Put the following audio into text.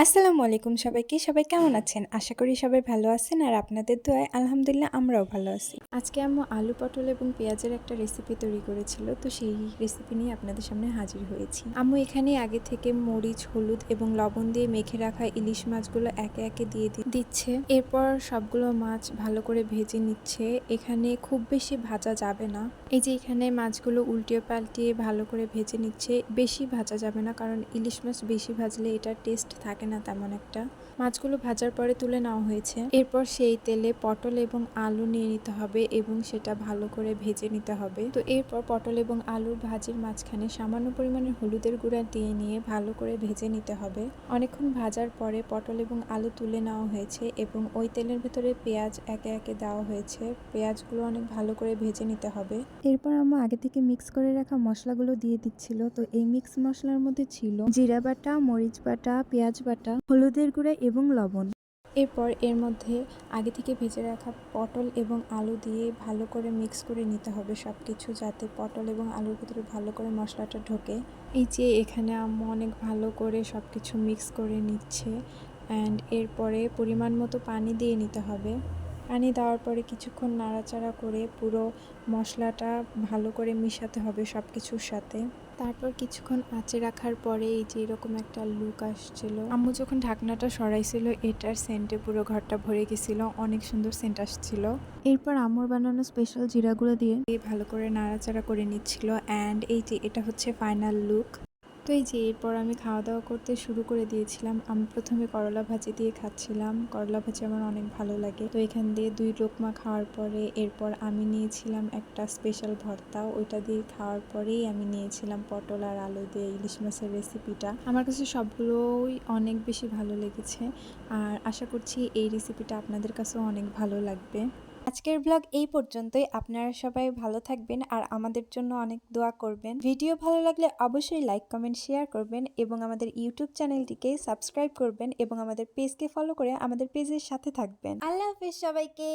আসসালামু আলাইকুম সবাইকে। সবাই কেমন আছেন? আশা করি সবাই ভালো আছেন আর আপনাদের দোয়ায় আলহামদুলিল্লাহ আমরাও ভালো আছি। আজকে আম্মু আলু, পটল এবং পেঁয়াজের একটা রেসিপি তৈরি করেছিল। তো সেই রেসিপি নিয়ে আপনাদের সামনে হাজির হয়েছি। আম্মু এখানে আগে থেকে মরিচ, হলুদ এবং লবণ দিয়ে মেখে রাখা ইলিশ মাছগুলো একে একে দিয়ে দিচ্ছে। এরপর সবগুলো মাছ ভালো করে ভেজে নিচ্ছে। এখানে খুব বেশি ভাজা যাবে না। এই যে এখানে মাছগুলো উল্টিয়ে পাল্টিয়ে ভালো করে ভেজে নিচ্ছে। বেশি ভাজা যাবে না, কারণ ইলিশ মাছ বেশি ভাজলে এটার টেস্ট থাকে না তেমন একটা। মাছগুলো ভাজার পরে তুলে নেওয়া হয়েছে। এরপর সেই তেলে পটল এবং আলু নিয়ে নিতে হবে এবং সেটা ভালো করে ভেজে নিতে হবে। তো এরপর পটল এবং আলুর ভাজির মাঝখানে সামান্য পরিমাণে হলুদের গুঁড়া দিয়ে নিয়ে ভালো করে ভেজে নিতে হবে। অনেকক্ষণ ভাজার পরে পটল এবং আলু তুলে নেওয়া হয়েছে এবং ওই তেলের ভিতরে পেঁয়াজ একে একে দেওয়া হয়েছে। পেঁয়াজগুলো অনেক ভালো করে ভেজে নিতে হবে। এরপর আম্মু আগে থেকে মিক্স করে রাখা মশলাগুলো দিয়ে দিচ্ছিল। তো এই মিক্স মশলার মধ্যে ছিল জিরা বাটা, মরিচ বাটা, পেঁয়াজ বাটা, হলুদের গুঁড়া এবং লবণ। এরপর এর মধ্যে আগে থেকে ভেজে রাখা পটল এবং আলু দিয়ে ভালো করে মিক্স করে নিতে হবে সবকিছু, যাতে পটল এবং আলুর ভিতরে ভালো করে মশলাটা ঢোকে। এই যে এখানে আম্মু অনেক ভালো করে সবকিছু মিক্স করে নিচ্ছে অ্যান্ড এরপরে পরিমাণ মতো পানি দিয়ে নিতে হবে। পানি দেওয়ার পরে কিছুক্ষণ নাড়াচাড়া করে পুরো মশলাটা ভালো করে মিশাতে হবে সব কিছুর সাথে। তারপর কিছুক্ষণ আঁচে রাখার পরে এই যে এরকম একটা লুক আসছিল। আম্মু যখন ঢাকনাটা সরাইছিল এটার সেন্টে পুরো ঘরটা ভরে গেছিল, অনেক সুন্দর সেন্ট আসছিল। এরপর আম্মুর বানানো স্পেশাল জিরাগুলো দিয়ে ভালো করে নাড়াচাড়া করে নিচ্ছিল অ্যান্ড এই যে এটা হচ্ছে ফাইনাল লুক। তো এই যে এরপর আমি খাওয়া দাওয়া করতে শুরু করে দিয়েছিলাম। আমি প্রথমে করলা ভাজি দিয়ে খাচ্ছিলাম। করলা ভাজি আমার অনেক ভালো লাগে। তো এখান দিয়ে 2 লোকমা খাওয়ার পরে এরপর আমি নিয়েছিলাম একটা স্পেশাল ভর্তা। ওইটা দিয়ে খাওয়ার পরেই আমি নিয়েছিলাম পটল আর আলু দিয়ে ইলিশ মাছের রেসিপিটা। আমার কাছে সবগুলোই অনেক বেশি ভালো লেগেছে আর আশা করছি এই রেসিপিটা আপনাদের কাছেও অনেক ভালো লাগবে। আজকের ব্লগ এই পর্যন্তই। আপনারা সবাই ভালো থাকবেন আর আমাদের জন্য অনেক দোয়া করবেন। ভিডিও ভালো লাগলে অবশ্যই লাইক, কমেন্ট, শেয়ার করবেন এবং আমাদের ইউটিউব চ্যানেলটিকে সাবস্ক্রাইব করবেন এবং আমাদের পেজকে ফলো করে আমাদের পেজের সাথে থাকবেন। আল্লাহ হাফেজ সবাইকে।